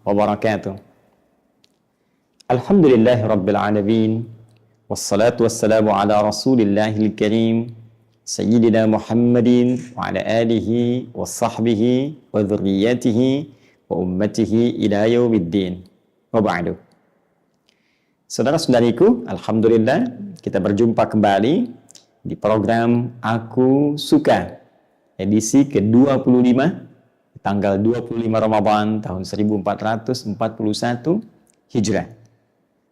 wabarakatuh. Alhamdulillahi rabbil alamin. Wassalatu wassalamu ala rasulillahil karim. Sayyidina Muhammadin wa ala alihi wa sahbihi wa dhurriyyatihi wa ummatihi ila yaumiddin. Wa ba'du. Saudara-saudariku, alhamdulillah kita berjumpa kembali di program Aku Suka edisi ke-25 tanggal 25 Ramadan tahun 1441 Hijrah.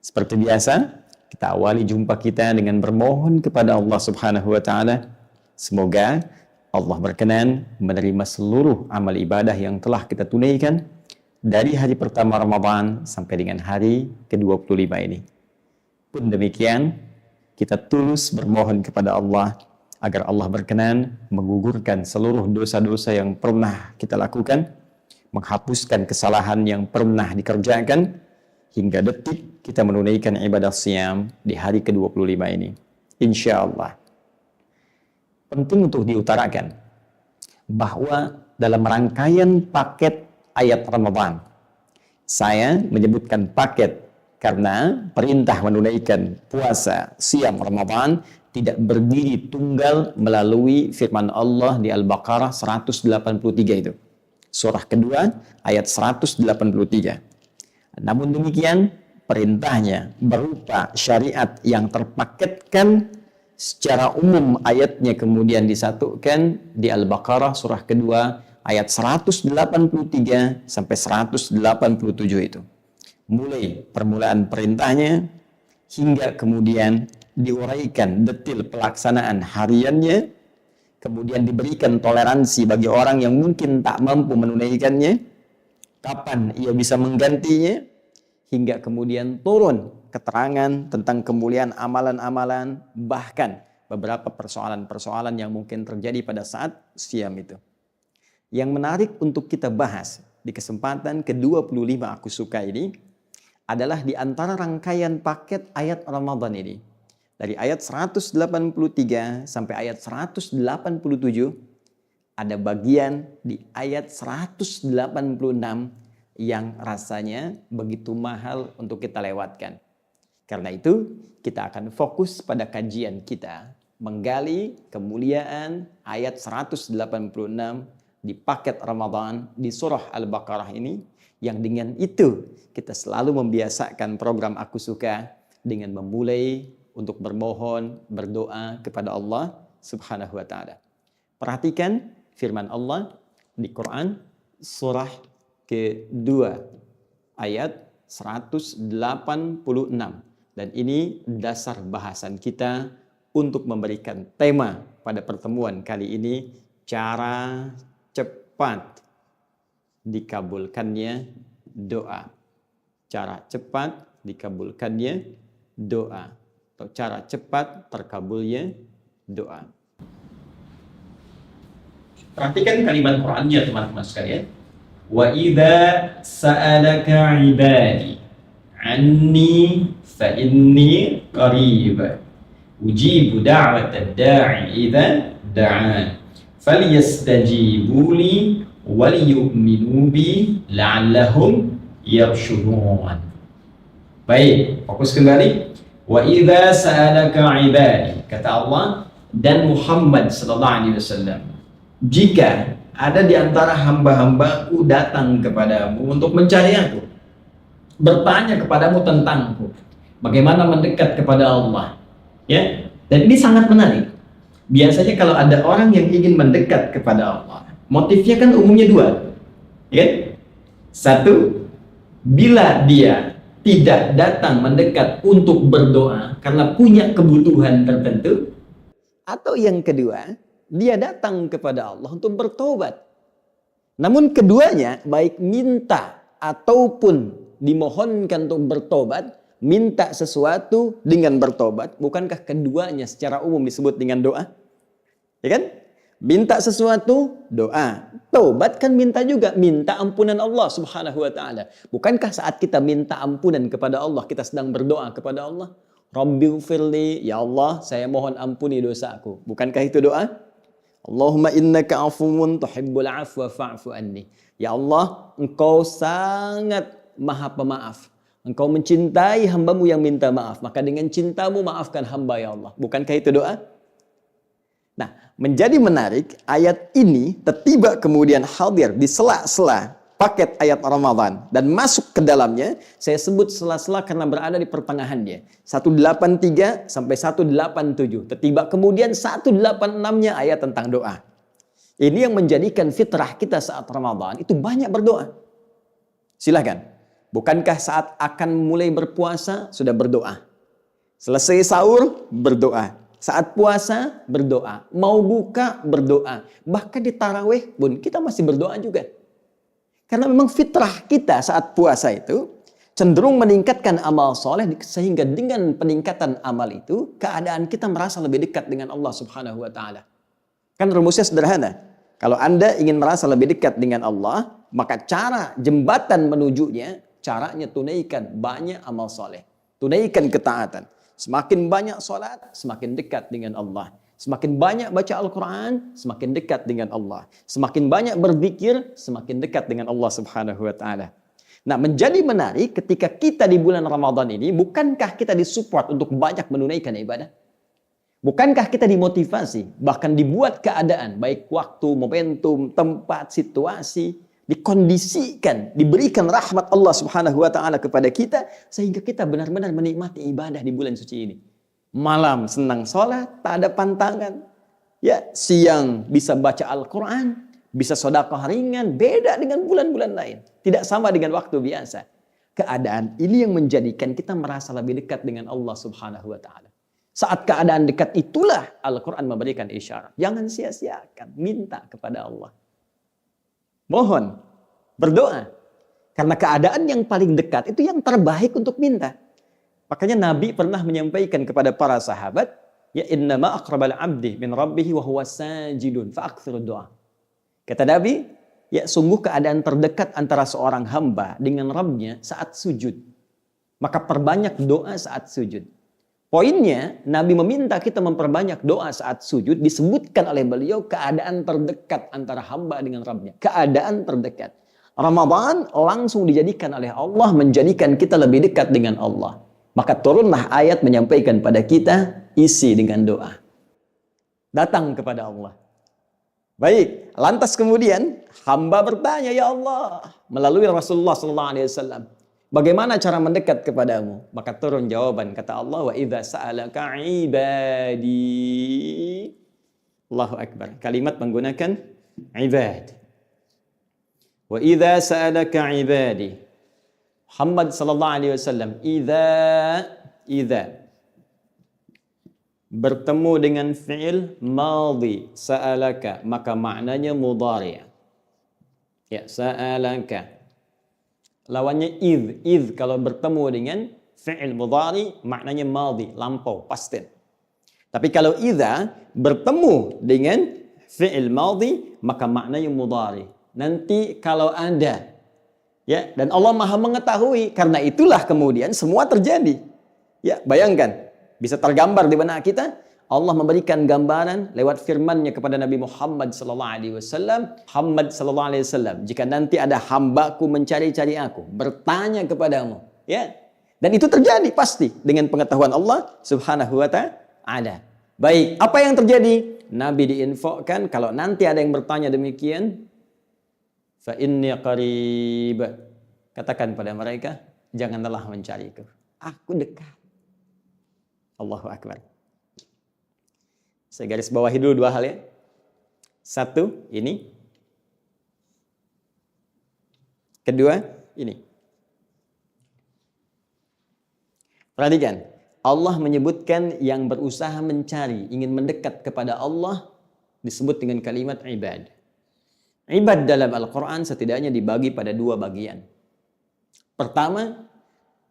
Seperti biasa, kita awali jumpa kita dengan bermohon kepada Allah Subhanahu wa taala. Semoga Allah berkenan menerima seluruh amal ibadah yang telah kita tunaikan dari hari pertama Ramadan sampai dengan hari ke-25 ini. Pun demikian, kita tulus bermohon kepada Allah agar Allah berkenan menggugurkan seluruh dosa-dosa yang pernah kita lakukan, menghapuskan kesalahan yang pernah dikerjakan, hingga detik kita menunaikan ibadah siam di hari ke-25 ini. Insya Allah. Penting untuk diutarakan bahwa dalam rangkaian paket ayat Ramadan, saya menyebutkan paket karena perintah menunaikan puasa siam Ramadan tidak berdiri tunggal melalui firman Allah di Al-Baqarah 183 itu. Surah kedua ayat 183. Namun demikian perintahnya berupa syariat yang terpaketkan secara umum, ayatnya kemudian disatukan di Al-Baqarah surah kedua ayat 183 sampai 187 itu. Mulai permulaan perintahnya hingga kemudian diuraikan detil pelaksanaan hariannya, kemudian diberikan toleransi bagi orang yang mungkin tak mampu menunaikannya, kapan ia bisa menggantinya, hingga kemudian turun keterangan tentang kemuliaan amalan-amalan, bahkan beberapa persoalan-persoalan yang mungkin terjadi pada saat siam itu. Yang menarik untuk kita bahas di kesempatan ke-25 Aku Suka ini adalah di antara rangkaian paket ayat Ramadan ini. Dari ayat 183 sampai ayat 187 ada bagian di ayat 186 yang rasanya begitu mahal untuk kita lewatkan. Karena itu kita akan fokus pada kajian kita menggali kemuliaan ayat 186 di paket Ramadan di surah Al-Baqarah ini, yang dengan itu kita selalu membiasakan program Aku Suka dengan memulai untuk bermohon, berdoa kepada Allah Subhanahu wa taala. Perhatikan firman Allah di Quran surah kedua ayat 186, dan ini dasar bahasan kita untuk memberikan tema pada pertemuan kali ini, cara cepat dikabulkannya doa. Cara cepat dikabulkannya doa. Cara cepat terkabulnya doa. Perhatikan kalimat Qur'annya teman-teman sekalian. Wa idza sa'alaka 'ibadi 'anni fa inni qarib ujibu da'watad da'i idza da'an falyastajibu li wal yu'minu bi la'allahum yarshudun. Baik, fokus kembali. Wa idza sa'alaka 'ibadi, kata Allah dan Muhammad sallallahu alaihi wasallam, jika ada di antara hamba-hambaku datang kepadamu untuk mencari aku, bertanya kepadamu tentangku, bagaimana mendekat kepada Allah, ya. Dan ini sangat menarik. Biasanya kalau ada orang yang ingin mendekat kepada Allah, motifnya kan umumnya dua, ya. Satu, bila dia tidak datang mendekat untuk berdoa karena punya kebutuhan tertentu, atau yang kedua, dia datang kepada Allah untuk bertobat. Namun keduanya, baik minta ataupun dimohonkan untuk bertobat, minta sesuatu dengan bertobat, bukankah keduanya secara umum disebut dengan doa? Ya kan? Minta sesuatu, doa. Taubat kan minta juga, minta ampunan Allah Subhanahu wa taala. Bukankah saat kita minta ampunan kepada Allah, kita sedang berdoa kepada Allah? Rabbighfirli, ya Allah, saya mohon ampuni dosaku. Bukankah itu doa? Allahumma innaka afuwun tuhibbul afwa fa'fu anni. Ya Allah, engkau sangat Maha Pemaaf. Engkau mencintai hambamu yang minta maaf, maka dengan cintamu maafkan hamba ya Allah. Bukankah itu doa? Nah, menjadi menarik, ayat ini tiba kemudian hadir di sela-sela paket ayat Ramadan dan masuk ke dalamnya. Saya sebut sela-sela karena berada di pertengahannya. 183 sampai 187. Tiba kemudian 186-nya ayat tentang doa. Ini yang menjadikan fitrah kita saat Ramadan itu banyak berdoa. Silakan. Bukankah saat akan mulai berpuasa sudah berdoa? Selesai sahur berdoa. Saat puasa berdoa, mau buka berdoa, bahkan di tarawih pun kita masih berdoa juga. Karena memang fitrah kita saat puasa itu cenderung meningkatkan amal soleh, sehingga dengan peningkatan amal itu keadaan kita merasa lebih dekat dengan Allah Subhanahu wa taala. Kan rumusnya sederhana. Kalau Anda ingin merasa lebih dekat dengan Allah, maka cara jembatan menujunya, caranya tunaikan banyak amal soleh, tunaikan ketaatan. Semakin banyak sholat, semakin dekat dengan Allah. Semakin banyak baca Al-Quran, semakin dekat dengan Allah. Semakin banyak berzikir, semakin dekat dengan Allah Subhanahu wa taala. Nah, menjadi menarik ketika kita di bulan Ramadan ini, bukankah kita disupport untuk banyak menunaikan ibadah? Bukankah kita dimotivasi, bahkan dibuat keadaan, baik waktu, momentum, tempat, situasi, dikondisikan, diberikan rahmat Allah Subhanahu wa taala kepada kita sehingga kita benar-benar menikmati ibadah di bulan suci ini. Malam senang sholat, tak ada pantangan. Ya, siang bisa baca Al-Quran, bisa sedekah ringan, beda dengan bulan-bulan lain. Tidak sama dengan waktu biasa. Keadaan ini yang menjadikan kita merasa lebih dekat dengan Allah Subhanahu wa taala. Saat keadaan dekat itulah Al-Quran memberikan isyarat. Jangan sia-siakan, minta kepada Allah. Mohon, berdoa. Karena keadaan yang paling dekat itu yang terbaik untuk minta. Makanya Nabi pernah menyampaikan kepada para sahabat, ya innama aqrabal abdi min rabbih wa huwa sajidun fa aktsirud doa. Kata Nabi, ya sungguh keadaan terdekat antara seorang hamba dengan Rabbnya saat sujud. Maka perbanyak doa saat sujud. Poinnya, Nabi meminta kita memperbanyak doa saat sujud, disebutkan oleh beliau keadaan terdekat antara hamba dengan Rabbnya. Keadaan terdekat. Ramadan langsung dijadikan oleh Allah, menjadikan kita lebih dekat dengan Allah. Maka turunlah ayat menyampaikan pada kita, isi dengan doa. Datang kepada Allah. Baik, lantas kemudian hamba bertanya, ya Allah, melalui Rasulullah SAW. Bagaimana cara mendekat kepadamu? Maka turun jawaban, kata Allah, wa idza sa'alaka ibadi. Allahu Akbar. Kalimat menggunakan ibad. Wa idza sa'alaka ibadi. Muhammad sallallahu alaihi wasallam, idza bertemu dengan fi'il madhi sa'alaka, maka maknanya mudhari'. Ya, sa'alaka. Lawannya idh kalau bertemu dengan fi'il mudhari maknanya madhi, lampau, past tense. Tapi kalau idza bertemu dengan fi'il madhi maka maknanya mudhari. Nanti kalau ada, ya, dan Allah Maha mengetahui, karena itulah kemudian semua terjadi. Ya, bayangkan, bisa tergambar di benak kita. Allah memberikan gambaran lewat firman-Nya kepada Nabi Muhammad sallallahu alaihi wasallam. Muhammad sallallahu alaihi wasallam, jika nanti ada hambaku mencari-cari aku, bertanya kepadamu, ya. Dan itu terjadi pasti dengan pengetahuan Allah Subhanahu wa taala. Baik, apa yang terjadi? Nabi diinfokan kalau nanti ada yang bertanya demikian, fa inni qarib. Katakan pada mereka, janganlah mencariku. Aku dekat. Allahu Akbar. Saya garis bawahi dulu dua hal ya. Satu, ini. Kedua, ini. Perhatikan, Allah menyebutkan yang berusaha mencari, ingin mendekat kepada Allah, disebut dengan kalimat ibad. Ibad dalam Al-Quran setidaknya dibagi pada dua bagian. Pertama,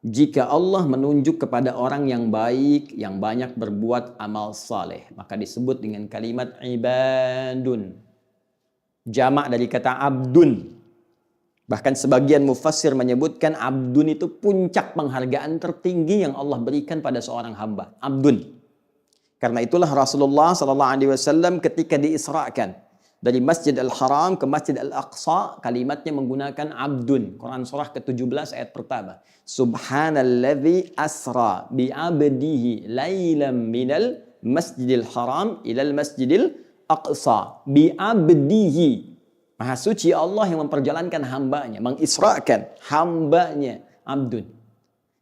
jika Allah menunjuk kepada orang yang baik, yang banyak berbuat amal saleh, maka disebut dengan kalimat ibadun. Jamak dari kata abdun. Bahkan sebagian mufassir menyebutkan abdun itu puncak penghargaan tertinggi yang Allah berikan pada seorang hamba. Abdun. Karena itulah Rasulullah SAW ketika diisrakan Dari Masjid Al-Haram ke Masjid Al-Aqsa, kalimatnya menggunakan abdun. Quran surah ke-17 ayat pertama. Subhanalladzi asra bi'abdihi laylam minal masjidil haram ilal masjidil aqsa. Bi'abdihi. Maha suci Allah yang memperjalankan hambanya, mengisrakan hambanya, abdun.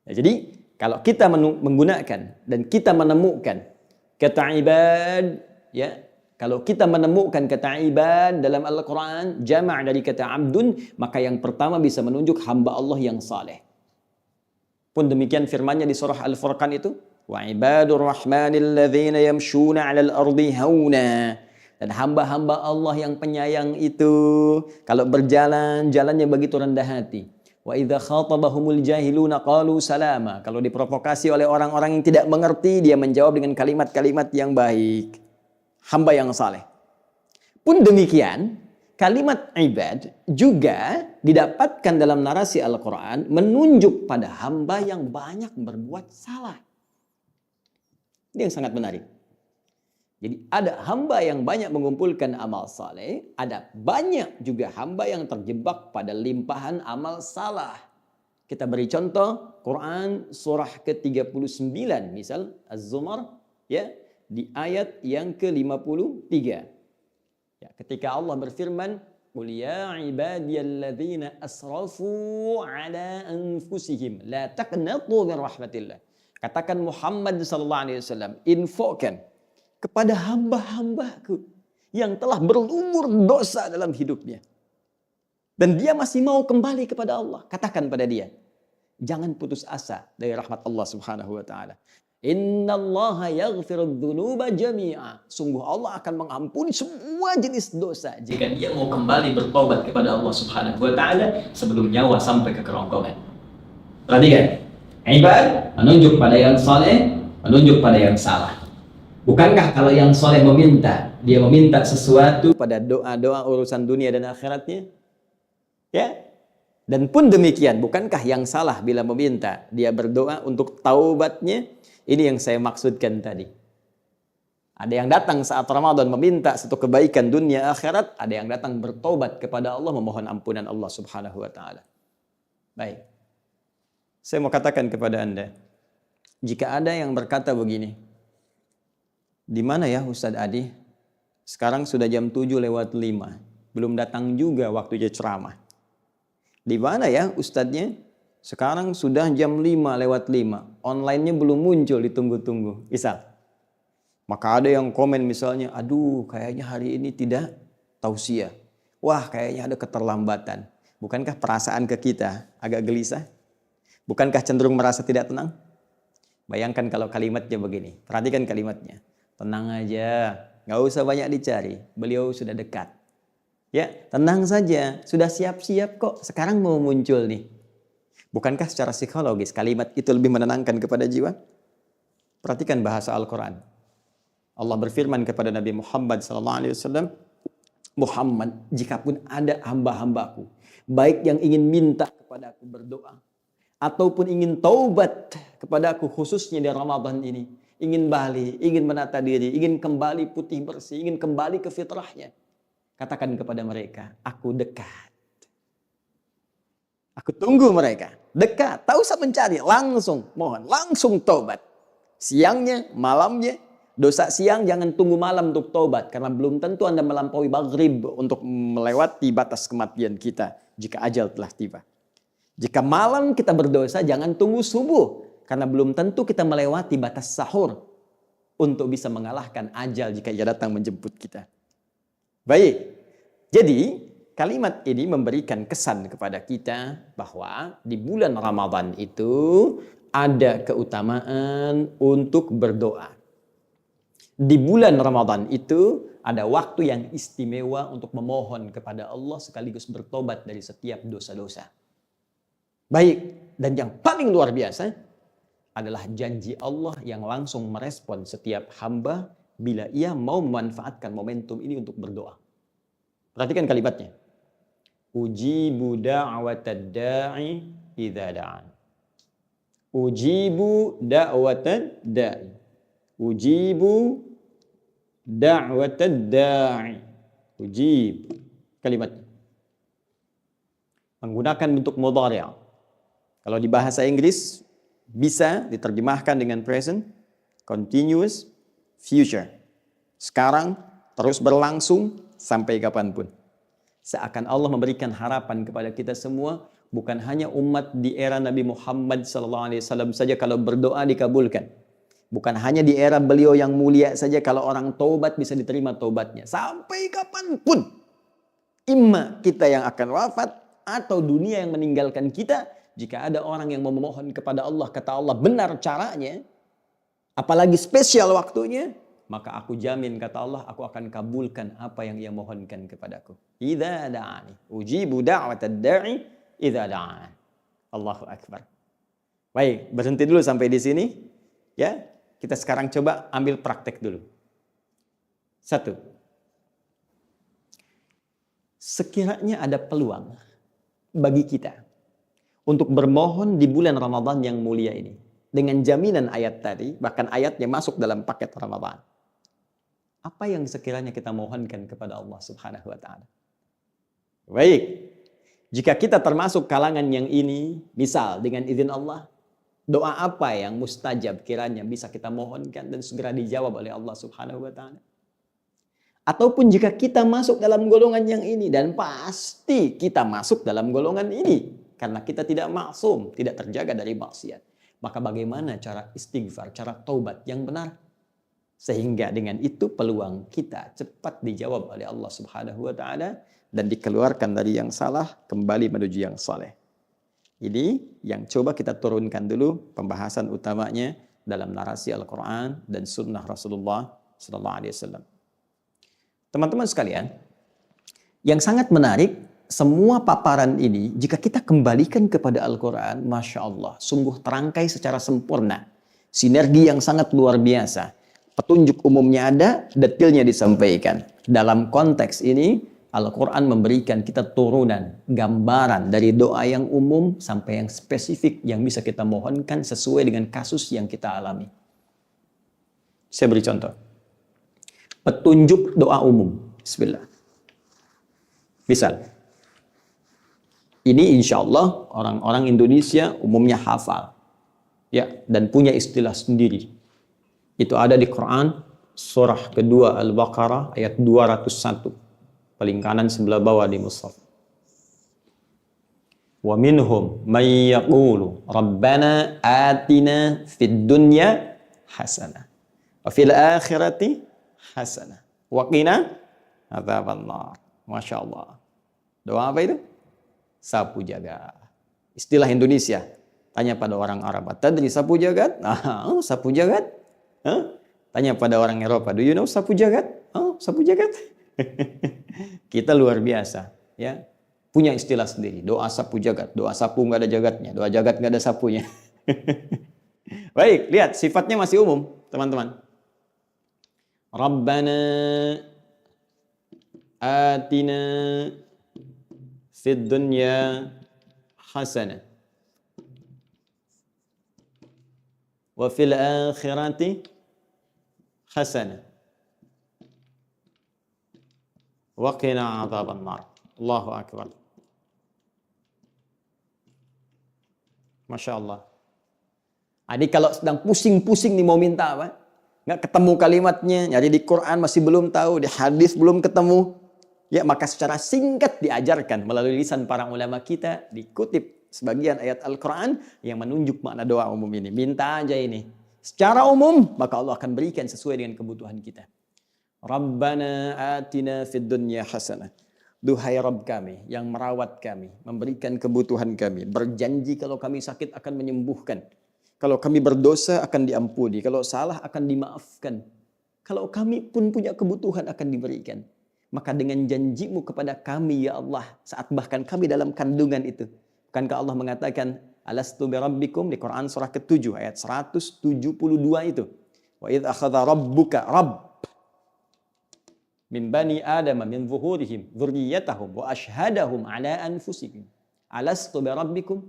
Ya, jadi kalau kita menggunakan dan kita menemukan kata ibad, ya, kalau kita menemukan kata ibad dalam Al-Quran, jama' dari kata abdun, maka yang pertama bisa menunjuk hamba Allah yang saleh. Pun demikian firmannya di surah Al-Furqan itu, wa ibadur rahmanil ladzina yamshuna 'alal ardi hauna. Dan hamba-hamba Allah yang penyayang itu, kalau berjalan, jalannya begitu rendah hati. Wa idza khatabahumul jahiluna qalu salama. Kalau diprovokasi oleh orang-orang yang tidak mengerti, dia menjawab dengan kalimat-kalimat yang baik. Hamba yang saleh. Pun demikian, kalimat ibad juga didapatkan dalam narasi Al-Quran menunjuk pada hamba yang banyak berbuat salah. Ini yang sangat menarik. Jadi ada hamba yang banyak mengumpulkan amal saleh, ada banyak juga hamba yang terjebak pada limpahan amal salah. Kita beri contoh Quran surah ke-39 misal Az-Zumar, ya, di ayat yang ke-53. Ya, ketika Allah berfirman, "Qul ya ibadiyalladzina asrafu ala anfusihim la taqnatu min rahmatillah." Katakan Muhammad sallallahu alaihi wasallam, infokan kepada hamba-hambaku yang telah berlumur dosa dalam hidupnya. Dan dia masih mau kembali kepada Allah. Katakan pada dia, jangan putus asa dari rahmat Allah subhanahu wa ta'ala. Innallaha yaghfirudz dzunuba jami'a. Sungguh Allah akan mengampuni semua jenis dosa jika dia mau kembali bertobat kepada Allah subhanahu wa ta'ala sebelum nyawa sampai ke kerongkongan. Perhatikan, ibad menunjuk pada yang saleh, menunjuk pada yang salah. Bukankah kalau yang soleh meminta, dia meminta sesuatu pada doa-doa urusan dunia dan akhiratnya? Ya. Dan pun demikian, bukankah yang salah bila meminta, dia berdoa untuk taubatnya? Ini yang saya maksudkan tadi. Ada yang datang saat Ramadan meminta satu kebaikan dunia akhirat, ada yang datang bertobat kepada Allah memohon ampunan Allah Subhanahu wa taala. Baik. Saya mau katakan kepada Anda, jika ada yang berkata begini, di mana ya Ustadz Adi? Sekarang sudah jam 7:05. Belum datang juga waktunya ceramah. Di mana ya Ustadznya? Sekarang sudah jam 5:05. Online-nya belum muncul, ditunggu-tunggu. Misal. Maka ada yang komen misalnya, aduh kayaknya hari ini tidak tausiah. Wah kayaknya ada keterlambatan. Bukankah perasaan ke kita agak gelisah? Bukankah cenderung merasa tidak tenang? Bayangkan kalau kalimatnya begini. Perhatikan kalimatnya. Tenang aja, nggak usah banyak dicari. Beliau sudah dekat. Ya, tenang saja, sudah siap-siap kok. Sekarang mau muncul nih. Bukankah secara psikologis kalimat itu lebih menenangkan kepada jiwa? Perhatikan bahasa Al-Quran. Allah berfirman kepada Nabi Muhammad SAW, Muhammad, jikapun ada hamba-hambaku, baik yang ingin minta kepada aku berdoa, ataupun ingin taubat kepada aku khususnya di Ramadan ini, ingin balik, ingin menata diri, ingin kembali putih bersih, ingin kembali ke fitrahnya. Katakan kepada mereka, aku dekat. Aku tunggu mereka. Dekat, tak usah mencari, langsung mohon, langsung taubat. Siangnya, malamnya, dosa siang jangan tunggu malam untuk taubat. Karena belum tentu Anda melampaui maghrib untuk melewati batas kematian kita jika ajal telah tiba. Jika malam kita berdosa, jangan tunggu subuh. Karena belum tentu kita melewati batas sahur untuk bisa mengalahkan ajal jika ia datang menjemput kita. Baik, jadi kalimat ini memberikan kesan kepada kita bahwa di bulan Ramadan itu ada keutamaan untuk berdoa. Di bulan Ramadan itu ada waktu yang istimewa untuk memohon kepada Allah sekaligus bertobat dari setiap dosa-dosa. Baik, dan yang paling luar biasa adalah janji Allah yang langsung merespon setiap hamba bila ia mau memanfaatkan momentum ini untuk berdoa. Perhatikan kalimatnya. Ujibu da'watad da'i idza da'an. Ujibu da'watad da'i. Ujibu da'watad da'i. Ujib. Kalimat menggunakan bentuk mudhari'. Kalau di bahasa Inggris bisa diterjemahkan dengan present, continuous, future. Sekarang, terus berlangsung sampai kapanpun. Seakan Allah memberikan harapan kepada kita semua, bukan hanya umat di era Nabi Muhammad SAW saja kalau berdoa dikabulkan. Bukan hanya di era beliau yang mulia saja kalau orang taubat bisa diterima taubatnya. Sampai kapanpun. Imma kita yang akan wafat atau dunia yang meninggalkan kita. Jika ada orang yang memohon kepada Allah, kata Allah benar caranya, apalagi spesial waktunya, maka aku jamin, kata Allah, aku akan kabulkan apa yang ia mohonkan kepadaku. Idza da'ani ujibu da'watad da'i idza da'an. Allahu akbar. Baik, berhenti dulu sampai di sini. Ya, kita sekarang coba ambil praktek dulu. 1. Sekiranya ada peluang bagi kita untuk bermohon di bulan Ramadan yang mulia ini, dengan jaminan ayat tadi, bahkan ayatnya masuk dalam paket Ramadan. Apa yang sekiranya kita mohonkan kepada Allah Subhanahu wa taala? Baik. Jika kita termasuk kalangan yang ini, misal dengan izin Allah, doa apa yang mustajab kiranya bisa kita mohonkan dan segera dijawab oleh Allah Subhanahu wa taala? Ataupun jika kita masuk dalam golongan yang ini, dan pasti kita masuk dalam golongan ini karena kita tidak maksum, tidak terjaga dari maksiat. Maka bagaimana cara istighfar, cara taubat yang benar? Sehingga dengan itu peluang kita cepat dijawab oleh Allah Subhanahu wa taala dan dikeluarkan dari yang salah kembali menuju yang saleh. Ini yang coba kita turunkan dulu pembahasan utamanya dalam narasi Al-Qur'an dan sunnah Rasulullah sallallahu alaihi wasallam. Teman-teman sekalian, yang sangat menarik, semua paparan ini jika kita kembalikan kepada Al-Quran, Masya Allah, sungguh terangkai secara sempurna. Sinergi yang sangat luar biasa. Petunjuk umumnya ada, detailnya disampaikan. Dalam konteks ini, Al-Quran memberikan kita turunan, gambaran dari doa yang umum sampai yang spesifik yang bisa kita mohonkan sesuai dengan kasus yang kita alami. Saya beri contoh. Petunjuk doa umum. Bismillah. Misal, ini insya Allah orang-orang Indonesia umumnya hafal. Ya, dan punya istilah sendiri. Itu ada di Quran, surah kedua Al-Baqarah, ayat 201. Paling kanan sebelah bawah di mushaf. Wa minhum may yaqulu rabbana atina fid dunya hasanah wa fil akhirati hasanah wa qina adzabannar. Masya Allah. Doa apa itu? Sapu jagat. Istilah Indonesia. Tanya pada orang Arab, tadri sapu jagat? Sapu jagat? Tanya pada orang Eropa, do you know sapu jagat? Sapu jagat. Kita luar biasa, ya. Punya istilah sendiri. Doa sapu jagat. Doa sapu nggak ada jagatnya. Doa jagat nggak ada sapunya. Baik, lihat sifatnya masih umum, teman-teman. Rabbana atina fid dunya hasanah wa fil akhirati hasanah wa qina adzabannar. Allahu akbar. Masya Allah. Jadi kalau sedang pusing-pusing nih mau minta apa, nggak ketemu kalimatnya, nyari di Quran masih belum tahu, di hadis belum ketemu, ya maka secara singkat diajarkan melalui lisan para ulama kita, dikutip sebagian ayat Al-Quran yang menunjuk makna doa umum ini. Minta aja ini. Secara umum, maka Allah akan berikan sesuai dengan kebutuhan kita. Rabbana atina fid dunya hasanah. Duhai Rabb kami yang merawat kami, memberikan kebutuhan kami, berjanji kalau kami sakit akan menyembuhkan. Kalau kami berdosa akan diampuni, kalau salah akan dimaafkan. Kalau kami pun punya kebutuhan akan diberikan. Maka dengan janjimu kepada kami ya Allah, saat bahkan kami dalam kandungan itu. Bukankah Allah mengatakan, Alastu bi rabbikum di Quran surah ke-7 ayat 172 itu. Wa idh akhadha rabbuka rabb min bani adama min zuhurihim dzurriyyatahum wa ashhadahum ala anfusihim. Alastu bi rabbikum?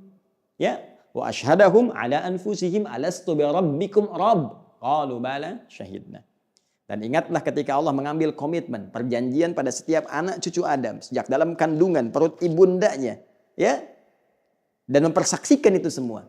Ya. Wa ashhadahum ala anfusihim alastu bi rabbikum rabb qalu bala syahidna. Dan ingatlah ketika Allah mengambil komitmen, perjanjian pada setiap anak cucu Adam sejak dalam kandungan perut ibundanya, ya, dan mempersaksikan itu semua.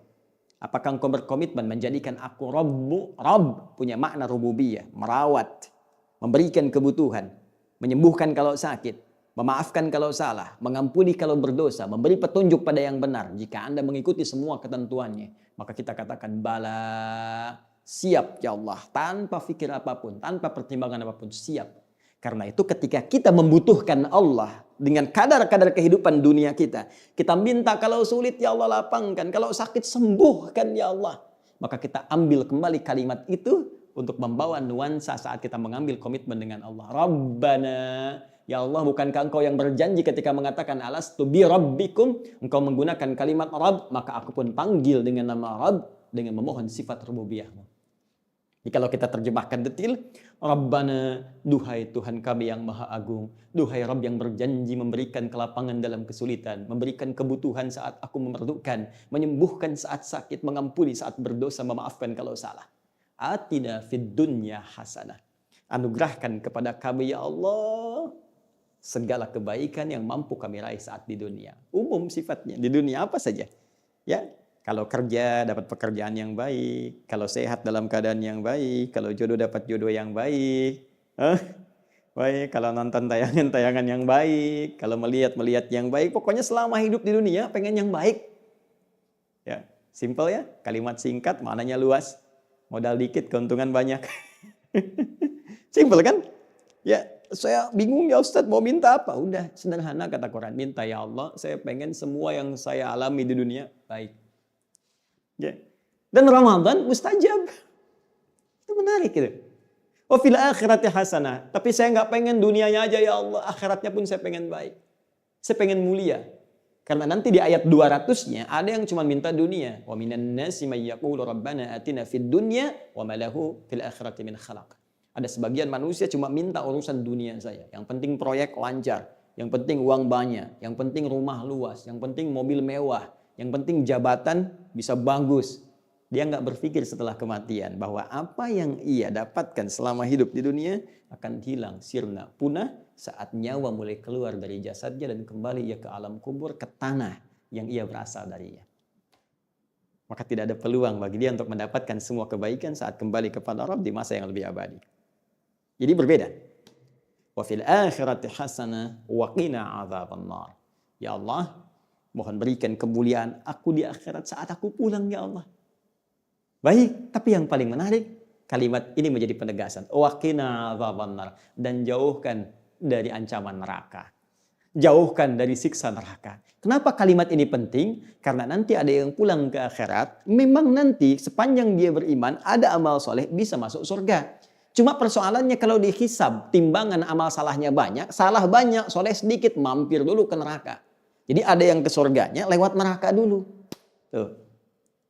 Apakah engkau berkomitmen menjadikan aku Rabbu, Rabb punya makna rububiyah, merawat, memberikan kebutuhan, menyembuhkan kalau sakit, memaafkan kalau salah, mengampuni kalau berdosa, memberi petunjuk pada yang benar. Jika Anda mengikuti semua ketentuannya, maka kita katakan bala, siap ya Allah, tanpa fikir apapun, tanpa pertimbangan apapun, siap. Karena itu ketika kita membutuhkan Allah dengan kadar-kadar kehidupan dunia kita minta kalau sulit ya Allah lapangkan, kalau sakit sembuhkan ya Allah. Maka kita ambil kembali kalimat itu untuk membawa nuansa saat kita mengambil komitmen dengan Allah. Rabbana, ya Allah, bukankah engkau yang berjanji ketika mengatakan alastu bi rabbikum, engkau menggunakan kalimat Rabb, maka aku pun panggil dengan nama Rabb dengan memohon sifat rububiyahmu. Jadi kalau kita terjemahkan detil, Rabbana, duhai Tuhan kami yang maha agung, duhai Rabb yang berjanji memberikan kelapangan dalam kesulitan, memberikan kebutuhan saat aku memerlukan, menyembuhkan saat sakit, mengampuni saat berdosa, memaafkan kalau salah. Atina fid dunya hasanah. Anugerahkan kepada kami ya Allah segala kebaikan yang mampu kami raih saat di dunia. Umum sifatnya, di dunia apa saja. Ya, kalau kerja dapat pekerjaan yang baik, kalau sehat dalam keadaan yang baik, kalau jodoh dapat jodoh yang baik. Baik, kalau nonton tayangan-tayangan yang baik, kalau melihat yang baik, pokoknya selama hidup di dunia pengen yang baik. Ya, simple ya, kalimat singkat, maknanya luas. Modal dikit, keuntungan banyak. Simple kan? Ya, saya bingung ya Ustadz mau minta apa? Udah, sederhana kata Quran. Minta ya Allah, saya pengen semua yang saya alami di dunia baik. Ya. Dan Ramadan mustajab. Itu menarik gitu. Wa fil akhirati hasanah. Tapi saya nggak pengen dunianya aja ya Allah, akhiratnya pun saya pengen baik. Saya pengen mulia. Karena nanti di ayat 200-nya ada yang cuma minta dunia. Wa minan nasi may yaqulu rabbana atina fid dunya wa ma lahu fil akhirati min khalaq. Ada sebagian manusia cuma minta urusan dunia saya. Yang penting proyek lancar, yang penting uang banyak, yang penting rumah luas, yang penting mobil mewah, yang penting jabatan bisa bagus. Dia nggak berpikir setelah kematian bahwa apa yang ia dapatkan selama hidup di dunia akan hilang, sirna, punah saat nyawa mulai keluar dari jasadnya dan kembali ia ke alam kubur, ke tanah yang ia berasal darinya. Maka tidak ada peluang bagi dia untuk mendapatkan semua kebaikan saat kembali kepada Rabb di masa yang lebih abadi. Jadi berbeda. Wa fil akhirati hasanah wa qina adzabannar. Ya Allah, mohon berikan kemuliaan aku di akhirat saat aku pulang ya Allah. Baik, tapi yang paling menarik, kalimat ini menjadi penegasan. Wa qina adzabannar, dan jauhkan dari ancaman neraka. Jauhkan dari siksa neraka. Kenapa kalimat ini penting? Karena nanti ada yang pulang ke akhirat, memang nanti sepanjang dia beriman, ada amal soleh, bisa masuk surga. Cuma persoalannya kalau dihisab, timbangan amal salahnya banyak, salah banyak, soleh sedikit, mampir dulu ke neraka. Jadi ada yang ke surganya lewat neraka dulu. Tuh.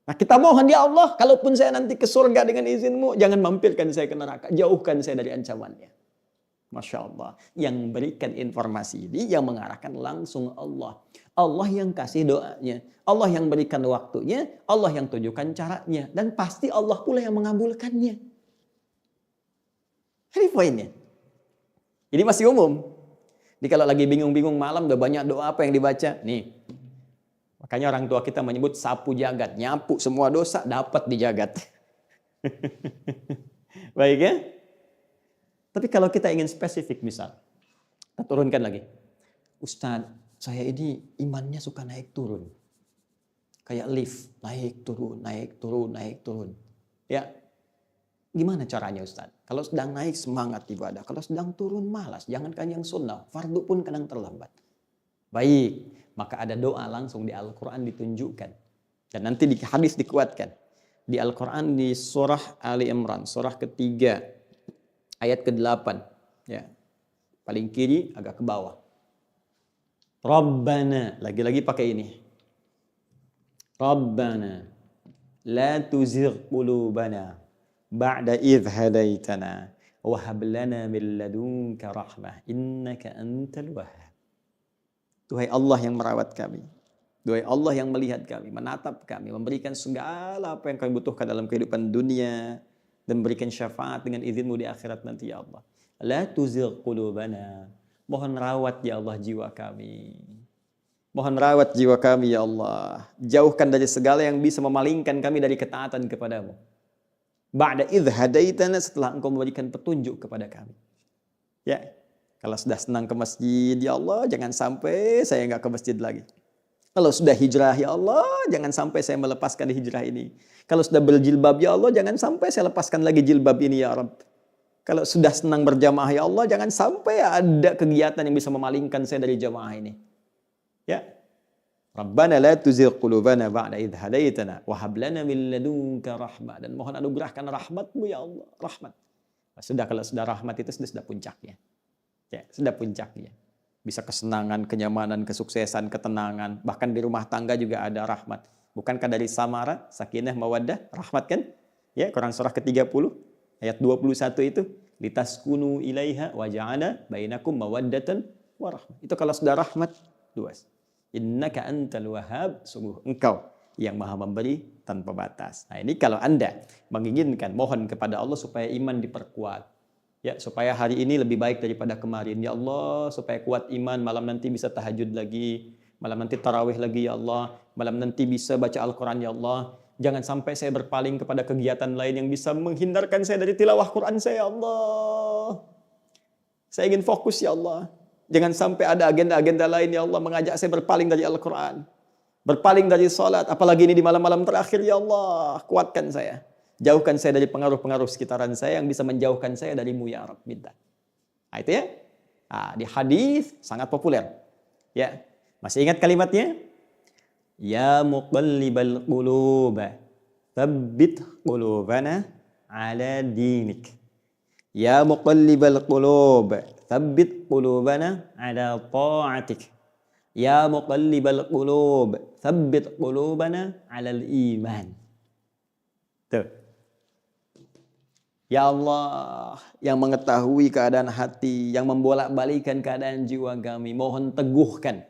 Nah kita mohon ya Allah, kalaupun saya nanti ke surga dengan izinmu, jangan mampirkan saya ke neraka, jauhkan saya dari ancamannya. Masya Allah. Yang berikan informasi ini, yang mengarahkan langsung Allah. Allah yang kasih doanya, Allah yang berikan waktunya, Allah yang tunjukkan caranya, dan pasti Allah pula yang mengabulkannya. Ini poinnya. Ini masih umum. Jadi kalau lagi bingung-bingung malam, udah banyak doa apa yang dibaca? Nih. Makanya orang tua kita menyebut sapu jagat. Nyapu semua dosa, dapat di jagat. Baik ya? Tapi kalau kita ingin spesifik misal, kita turunkan lagi. Ustadz, saya ini imannya suka naik turun. Kayak lift, naik turun, naik turun, naik turun. Ya, gimana caranya Ustadz? Kalau sedang naik semangat ibadah, kalau sedang turun malas, jangankan yang sunnah, fardu pun kadang terlambat. Baik, maka ada doa langsung di Al-Quran ditunjukkan. Dan nanti di hadis dikuatkan. Di Al-Quran di surah Ali Imran, surah ketiga, ayat ke-8. Ya, paling kiri agak ke bawah. Rabbana, lagi-lagi pakai ini. Rabbana, la tuzigh qulubana ba'da idh hadaitana wa hab lana min ladunka rahmah innaka antal wahhab. Duhai Allah yang merawat kami, duhai Allah yang melihat kami, menatap kami, memberikan segala apa yang kami butuhkan dalam kehidupan dunia, dan berikan syafaat dengan izin-Mu di akhirat nanti ya Allah. La tuzigh qulubana. Mohon rawat ya Allah jiwa kami. Mohon rawat jiwa kami ya Allah. Jauhkan dari segala yang bisa memalingkan kami dari ketaatan kepadamu. Ba'da idh hadaitana, setelah Engkau memberikan petunjuk kepada kami. Ya, kalau sudah senang ke masjid ya Allah, jangan sampai saya nggak ke masjid lagi. Kalau sudah hijrah ya Allah, jangan sampai saya melepaskan hijrah ini. Kalau sudah berjilbab ya Allah, jangan sampai saya lepaskan lagi jilbab ini ya Rabb. Kalau sudah senang berjamaah ya Allah, jangan sampai ada kegiatan yang bisa memalingkan saya dari jamaah ini. Ya. Rabbana la tuzigh qulubana ba'da idh hadaitana wa hab lana min ladunka rahmah, dan mohon anugerahkan rahmat-Mu ya Allah, rahmat. Sudah, kalau sudah rahmat itu sudah puncaknya. Ya, sudah puncaknya. Bisa kesenangan, kenyamanan, kesuksesan, ketenangan. Bahkan di rumah tangga juga ada rahmat. Bukankah dari samara, sakinah, mawaddah, rahmat kan? Ya, Quran surah ke-30, ayat 21 itu. Litaskunu ilaiha wa ja'ala bainakum mawaddatan wa rahmat. Itu kalau sudah rahmat, luas. Innaka antal wahhab, sungguh Engkau yang maha memberi tanpa batas. Nah ini kalau Anda menginginkan, mohon kepada Allah supaya iman diperkuat. Ya, supaya hari ini lebih baik daripada kemarin. Ya Allah, supaya kuat iman, malam nanti bisa tahajud lagi, malam nanti tarawih lagi ya Allah, malam nanti bisa baca Al-Quran ya Allah. Jangan sampai saya berpaling kepada kegiatan lain yang bisa menghindarkan saya dari tilawah Quran saya ya Allah. Saya ingin fokus ya Allah. Jangan sampai ada agenda-agenda lain ya Allah mengajak saya berpaling dari Al-Quran, berpaling dari salat, apalagi ini di malam-malam terakhir ya Allah. Kuatkan saya. Jauhkan saya dari pengaruh-pengaruh sekitaran saya yang bisa menjauhkan saya dari-Mu ya Rabb. Minta. Nah, itu ya. Nah, di hadis sangat populer. Ya. Masih ingat kalimatnya? Ya muqallibal qulub, tsabbit qulubana ala dinik. Ya muqallibal qulub, tsabbit qulubana ala ta'atik. Ya muqallibal qulub, tsabbit qulubana ala al-iman. Tuh. Ya Allah, yang mengetahui keadaan hati, yang membolak-balikan keadaan jiwa kami, mohon teguhkan.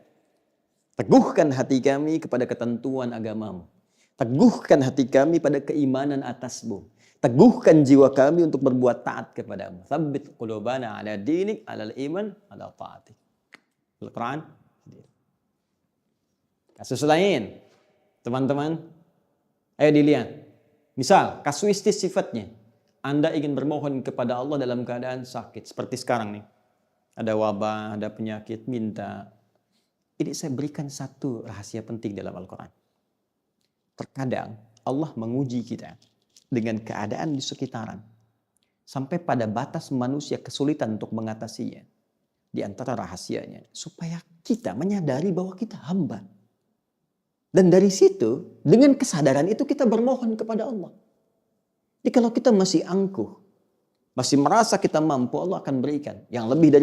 Teguhkan hati kami kepada ketentuan agama-Mu. Teguhkan hati kami pada keimanan atas-Mu. Teguhkan jiwa kami untuk berbuat taat kepada-Mu. Tsabbit qulubana ala dinik, ala iman, ala ta'atik. Al-Quran. Kasus lain, teman-teman, ayo dilihat. Misal, kasuistis sifatnya. Anda ingin bermohon kepada Allah dalam keadaan sakit. Seperti sekarang nih. Ada wabah, ada penyakit, minta. Ini saya berikan satu rahasia penting dalam Al-Quran. Terkadang Allah menguji kita dengan keadaan di sekitaran. Sampai pada batas manusia kesulitan untuk mengatasinya. Di antara rahasianya. Supaya kita menyadari bahwa kita hamba. Dan dari situ, dengan kesadaran itu kita bermohon kepada Allah. Jadi kalau kita masih angkuh, masih merasa kita mampu, Allah akan berikan. Yang lebih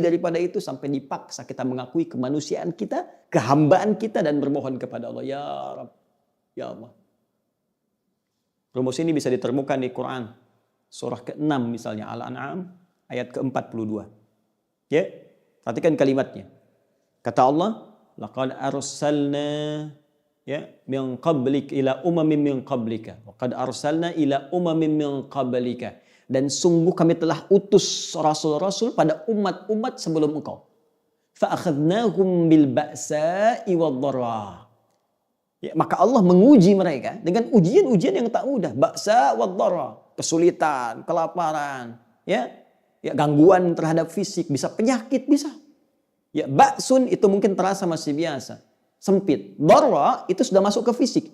daripada itu sampai dipaksa kita mengakui kemanusiaan kita, kehambaan kita dan bermohon kepada Allah. Ya Rabb, ya Allah. Rumus ini bisa ditemukan di Quran. Surah ke-6 misalnya, Al-An'am ayat ke-42. Ya, perhatikan kalimatnya. Kata Allah, laqad arsalna min qablik ila umamin min qablika wa qad arsalna ila umamin min qablika, dan sungguh kami telah utus rasul-rasul pada umat-umat sebelum engkau. Fa akhadnahum bil ba'sa'i wad-dharra. Ya, maka Allah menguji mereka dengan ujian-ujian yang tak mudah, ba'sa wad-dharra, kesulitan, kelaparan, ya gangguan terhadap fisik, bisa penyakit, bisa. Ya, ba'sun itu mungkin terasa masih biasa. Sempit. Dharra itu sudah masuk ke fisik.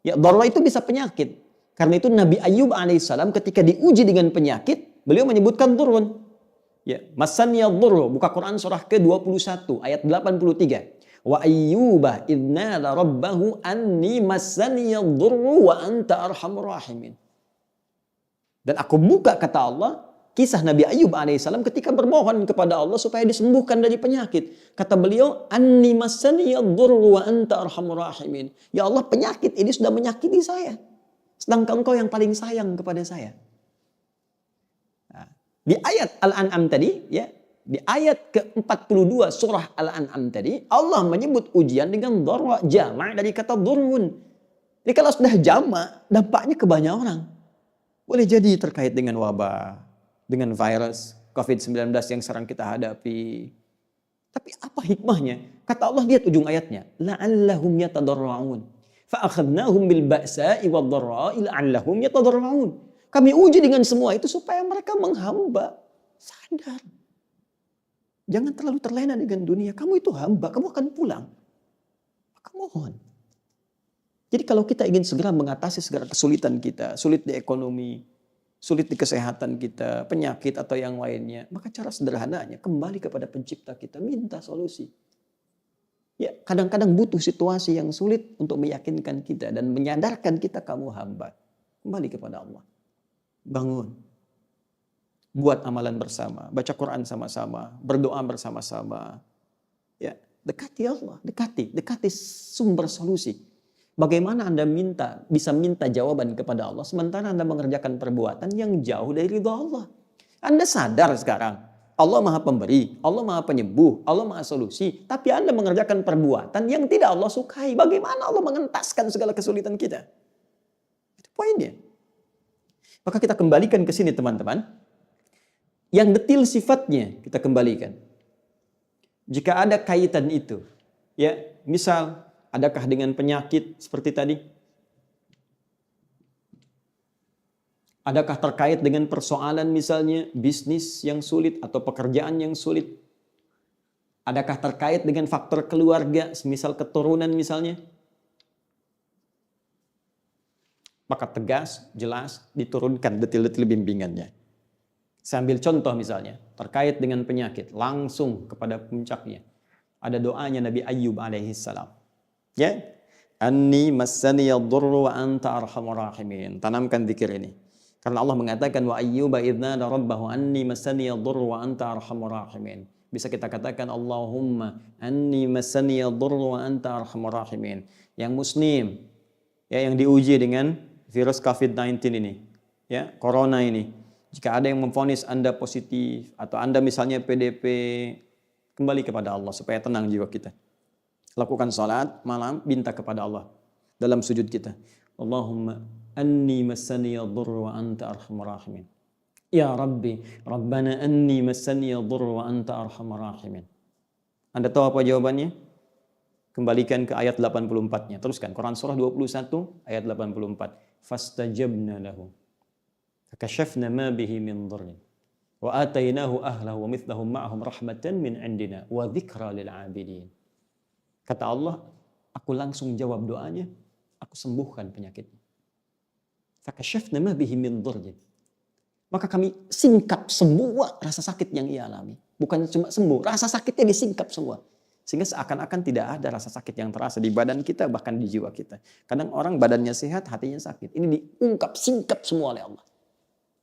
Ya, dharra itu bisa penyakit. Karena itu Nabi Ayyub alaihissalam ketika diuji dengan penyakit, beliau menyebutkan durun. Ya, masaniya dhurru, buka Quran surah ke-21 ayat 83. Wa ayyuba idnada rabbahu anni masaniya dhurru wa anta arhamur rahimin. Dan aku buka, kata Allah, kisah Nabi Ayyub alaihissalam ketika bermohon kepada Allah supaya disembuhkan dari penyakit. Kata beliau, anni masani yadhurru wa anta arhamur rahimin. Ya Allah, penyakit ini sudah menyakiti saya. Sedangkan Engkau yang paling sayang kepada saya. Nah, di ayat Al-An'am tadi, ya, di ayat ke-42 surah Al-An'am tadi, Allah menyebut ujian dengan dharra, jama' dari kata dhurrun. Jadi kalau sudah jama', dampaknya ke banyak orang. Boleh jadi terkait dengan wabah, dengan virus COVID-19 yang sekarang kita hadapi. Tapi apa hikmahnya? Kata Allah, lihat ujung ayatnya. La'allahum yatadarra'un. Fa'akhadnahum bil ba'sa'i wad dharra'i la'allahum yatadarra'un. Kami uji dengan semua itu supaya mereka menghamba. Sadar. Jangan terlalu terlena dengan dunia. Kamu itu hamba, kamu akan pulang. Maka mohon. Jadi kalau kita ingin segera mengatasi segala kesulitan kita, sulit di ekonomi, sulit di kesehatan kita, penyakit atau yang lainnya, maka cara sederhananya kembali kepada pencipta kita, minta solusi. Ya, kadang-kadang butuh situasi yang sulit untuk meyakinkan kita dan menyadarkan kita kamu hamba. Kembali kepada Allah. Bangun. Buat amalan bersama, baca Quran sama-sama, berdoa bersama-sama. Ya, dekati Allah, dekati sumber solusi. Bagaimana Anda bisa minta jawaban kepada Allah sementara Anda mengerjakan perbuatan yang jauh dari ridha Allah. Anda sadar sekarang, Allah Maha Pemberi, Allah Maha Penyembuh, Allah Maha Solusi, tapi Anda mengerjakan perbuatan yang tidak Allah sukai. Bagaimana Allah mengentaskan segala kesulitan kita? Itu poinnya. Maka kita kembalikan ke sini teman-teman. Yang detil sifatnya kita kembalikan. Jika ada kaitan itu, ya, misal adakah dengan penyakit seperti tadi? Adakah terkait dengan persoalan misalnya bisnis yang sulit atau pekerjaan yang sulit? Adakah terkait dengan faktor keluarga, semisal keturunan misalnya? Maka tegas, jelas, diturunkan detil-detil bimbingannya. Saya ambil contoh misalnya, terkait dengan penyakit, langsung kepada puncaknya. Ada doanya Nabi Ayyub alaihissalam. Ya, anni massani yadurru wa anta arhamur rahimin. Tanamkan zikir ini. Karena Allah mengatakan wa ayyuba idznada rabbahu anni massani yadurru wa anta arhamur rahimin. Bisa kita katakan Allahumma anni massani yadurru wa anta arhamur rahimin. Yang muslim, ya, yang diuji dengan virus COVID-19 ini, ya, corona ini. Jika ada yang memvonis Anda positif atau Anda misalnya PDP, kembali kepada Allah supaya tenang jiwa kita. Lakukan salat malam, minta kepada Allah dalam sujud kita. Allahumma anni massani yadurru wa anta arhamur rahimin. Ya Rabbi, Rabbana anni massani yadurru wa anta arhamur rahimin. Anda tahu apa jawabannya? Kembalikan ke ayat 84-nya. Teruskan Quran surah 21 ayat 84. Fastajabna lahu. Fakashafna ma bihi min dhurrin wa atainahu ahlahu wa mithlahum ma'ahum rahmatan min indina wa dzikra lil 'abidin. Kata Allah, aku langsung jawab doanya, aku sembuhkan penyakitnya. Fakashafna ma bihi min dhurrin. Maka kami singkap semua rasa sakit yang ia alami. Bukan cuma sembuh, rasa sakitnya disingkap semua. Sehingga seakan-akan tidak ada rasa sakit yang terasa di badan kita, bahkan di jiwa kita. Kadang orang badannya sehat, hatinya sakit. Ini diungkap, singkap semua oleh Allah.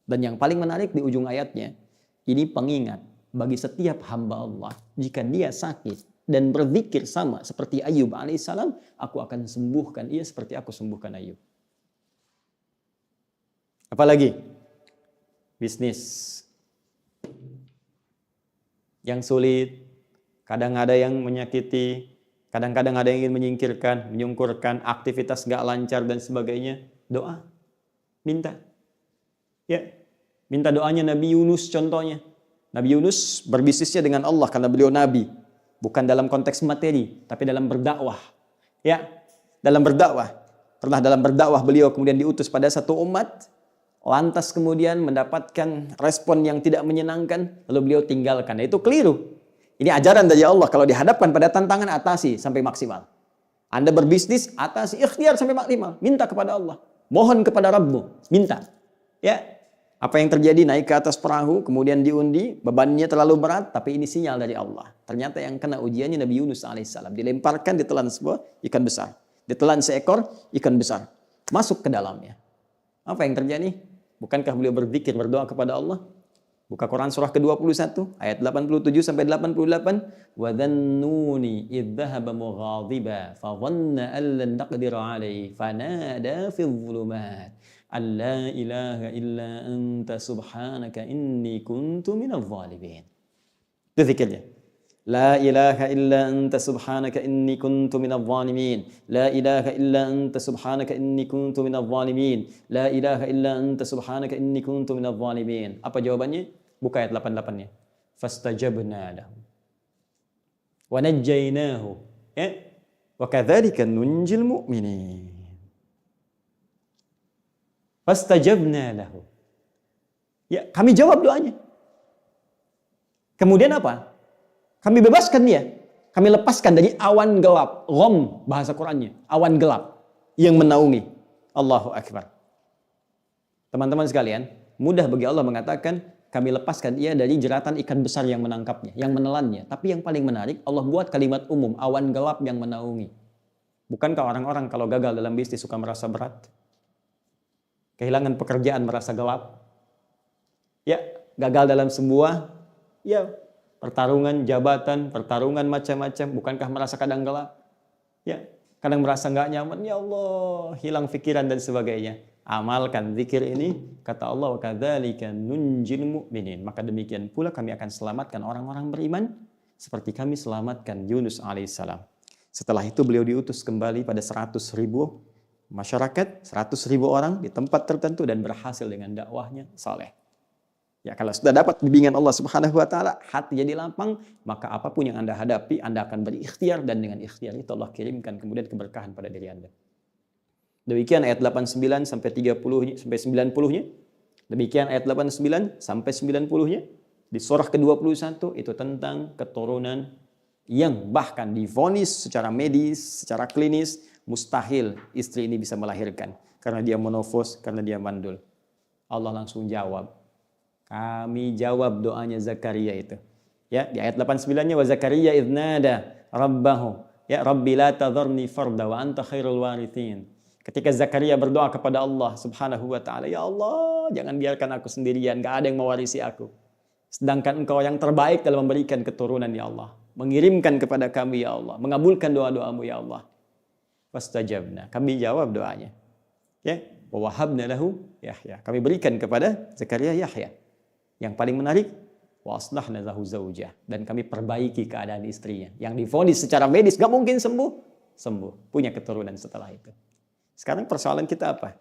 Dan yang paling menarik di ujung ayatnya, ini pengingat bagi setiap hamba Allah. Jika dia sakit dan berzikir sama seperti Ayyub alaihissalam, aku akan sembuhkan ia seperti aku sembuhkan Ayyub. Apalagi? Bisnis. Yang sulit, kadang ada yang menyakiti, kadang-kadang ada yang ingin menyingkirkan, menyungkurkan, aktivitas gak lancar dan sebagainya. Doa, minta. Ya, minta doanya Nabi Yunus contohnya. Nabi Yunus berbisnisnya dengan Allah karena beliau Nabi. Bukan dalam konteks materi, tapi dalam berdakwah. Ya, dalam berdakwah. Pernah dalam berdakwah beliau kemudian diutus pada satu umat. Lantas kemudian mendapatkan respon yang tidak menyenangkan. Lalu beliau tinggalkan. Nah, itu keliru. Ini ajaran dari Allah. Kalau dihadapkan pada tantangan, atasi sampai maksimal. Anda berbisnis, atasi, ikhtiar sampai maksimal. Minta kepada Allah. Mohon kepada Rabbmu. Minta. Ya, apa yang terjadi? Naik ke atas perahu, kemudian diundi, bebannya terlalu berat, tapi ini sinyal dari Allah. Ternyata yang kena ujiannya Nabi Yunus alaihissalam. Dilemparkan, ditelan sebuah ikan besar. Ditelan seekor ikan besar. Masuk ke dalamnya. Apa yang terjadi? Bukankah beliau berzikir, berdoa kepada Allah? Buka Quran surah ke-21 ayat 87 sampai 88. Wa dhannuni idh dhahaba mughadiba fa dhanna an lan naqdir alayhi fanada fi dhulumat an la ilaha illa anta subhanaka inni kuntu minadh dhalimin. Itu zikirnya. La ilaha illa anta subhanaka inni kuntu minadh dhalimin. La ilaha illa anta subhanaka inni kuntu minadh dhalimin. La ilaha illa anta subhanaka inni kuntu minadh dhalimin. Apa jawabannya? Buka ayat 88-nya. Fastajabna lahu wa najjaynahu. Ya. Wa kadzalika nunjil mu'minin. Fastajabna lahu. Ya, kami jawab doanya. Kemudian apa? Kami bebaskan dia. Kami lepaskan dari awan gelap. Gham bahasa Qur'annya. Awan gelap yang menaungi. Allahu Akbar. Teman-teman sekalian, mudah bagi Allah mengatakan, kami lepaskan ia dari jeratan ikan besar yang menangkapnya, yang menelannya. Tapi yang paling menarik, Allah buat kalimat umum, awan gelap yang menaungi. Bukankah orang-orang kalau gagal dalam bisnis suka merasa berat? Kehilangan pekerjaan merasa gelap? Ya, gagal dalam sebuah, ya, pertarungan jabatan, pertarungan macam-macam, bukankah merasa kadang gelap? Ya, kadang merasa nggak nyaman, ya Allah, hilang pikiran dan sebagainya. Amalkan zikir ini, kata Allah, wa kadzalika nunjil mu'minin. Maka demikian pula kami akan selamatkan orang-orang beriman seperti kami selamatkan Yunus alaihissalam. Setelah itu beliau diutus kembali pada 100.000 masyarakat, 100.000 orang di tempat tertentu dan berhasil dengan dakwahnya saleh. Ya, kalau sudah dapat bimbingan Allah Subhanahu wa taala, hati jadi lapang, maka apapun yang Anda hadapi, Anda akan berikhtiar dan dengan ikhtiar itu Allah kirimkan kemudian keberkahan pada diri Anda. Demikian ayat 89 sampai 30 sampai 90-nya. Demikian ayat 89 sampai 90-nya. Di surah ke-21 itu tentang keturunan yang bahkan divonis secara medis, secara klinis mustahil istri ini bisa melahirkan karena dia monofos, karena dia mandul. Allah langsung jawab. Kami jawab doanya Zakaria itu. Ya, di ayat 89-nya wa Zakaria idznada rabbahu, ya Rabbi la tadharni farda wa anta khairul warithin. Ketika Zakaria berdoa kepada Allah Subhanahu wa taala, ya Allah, jangan biarkan aku sendirian, enggak ada yang mewarisi aku. Sedangkan Engkau yang terbaik dalam memberikan keturunan ya Allah. Mengirimkan kepada kami ya Allah, mengabulkan doa-doamu ya Allah. Fastajabna, kami jawab doanya. Ya, wa wahabna lahu Yahya. Kami berikan kepada Zakaria Yahya. Yang paling menarik, wa aslahna lahu zaujah, dan kami perbaiki keadaan istrinya yang divonis secara medis gak mungkin sembuh, punya keturunan setelah itu. Sekarang persoalan kita apa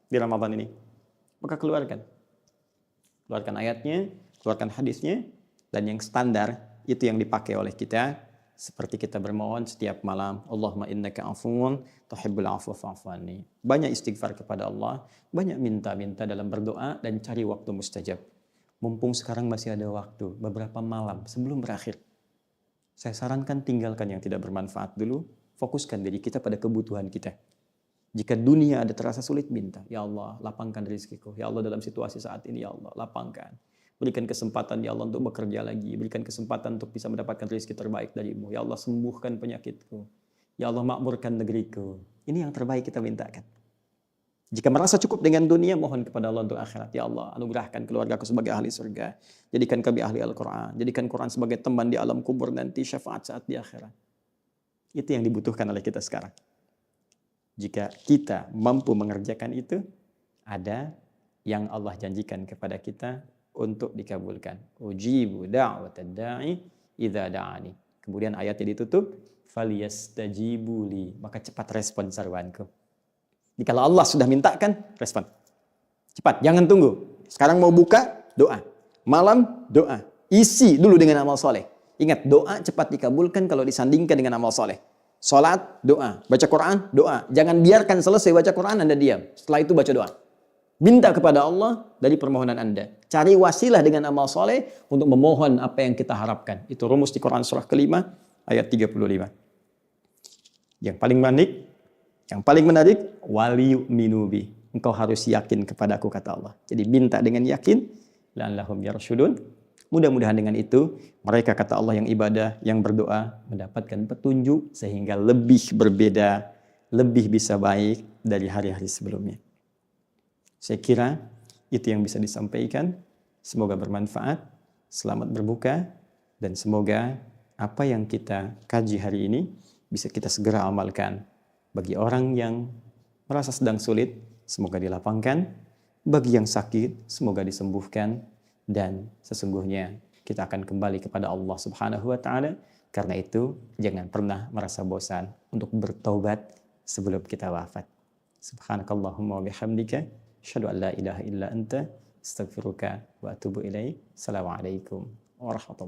di Ramadan ini? Maka keluarkan ayatnya, keluarkan hadisnya, dan yang standar itu yang dipakai oleh kita, seperti kita bermohon setiap malam, Allahumma innaka afuwun tuhibbul afwa fa'fu anni. Banyak istighfar kepada Allah, banyak minta-minta dalam berdoa dan cari waktu mustajab. Mumpung sekarang masih ada waktu, beberapa malam sebelum berakhir, saya sarankan tinggalkan yang tidak bermanfaat dulu, fokuskan diri kita pada kebutuhan kita. Jika dunia ada terasa sulit, minta, ya Allah lapangkan rezekiku, ya Allah dalam situasi saat ini, ya Allah lapangkan. Berikan kesempatan ya Allah untuk bekerja lagi, berikan kesempatan untuk bisa mendapatkan rezeki terbaik darimu, ya Allah sembuhkan penyakitku, ya Allah makmurkan negeriku. Ini yang terbaik kita mintakan. Jika merasa cukup dengan dunia, mohon kepada Allah untuk akhirat. Ya Allah, anugerahkan keluargaku sebagai ahli surga. Jadikan kami ahli Al-Quran. Jadikan Quran sebagai teman di alam kubur nanti, syafaat saat di akhirat. Itu yang dibutuhkan oleh kita sekarang. Jika kita mampu mengerjakan itu, ada yang Allah janjikan kepada kita untuk dikabulkan. Ujibu da'watad da'i idza da'ani. Kemudian ayatnya ditutup, falyastajibu li. Maka cepat respon seruanku. Jikalau Allah sudah mintakan, respon. Cepat, jangan tunggu. Sekarang mau buka, doa. Malam, doa. Isi dulu dengan amal soleh. Ingat, doa cepat dikabulkan kalau disandingkan dengan amal soleh. Salat, doa. Baca Quran, doa. Jangan biarkan selesai baca Quran, Anda diam. Setelah itu baca doa. Minta kepada Allah dari permohonan Anda. Cari wasilah dengan amal soleh untuk memohon apa yang kita harapkan. Itu rumus di Quran surah ke-5, ayat 35. Yang paling menarik, waliyu minubi. Engkau harus yakin kepadaku, kata Allah. Jadi minta dengan yakin, la'allahum yarsyudun. Mudah-mudahan dengan itu, mereka, kata Allah, yang ibadah, yang berdoa, mendapatkan petunjuk sehingga lebih berbeda, lebih bisa baik dari hari-hari sebelumnya. Saya kira itu yang bisa disampaikan. Semoga bermanfaat, selamat berbuka, dan semoga apa yang kita kaji hari ini bisa kita segera amalkan. Bagi orang yang merasa sedang sulit, semoga dilapangkan. Bagi yang sakit, semoga disembuhkan. Dan sesungguhnya kita akan kembali kepada Allah Subhanahu wa taala. Karena itu, jangan pernah merasa bosan untuk bertobat sebelum kita wafat. Subhanakallahumma wa bihamdika, asyhadu an la ilaha illa anta, astaghfiruka wa atubu ilaik. Assalamualaikum warahmatullahi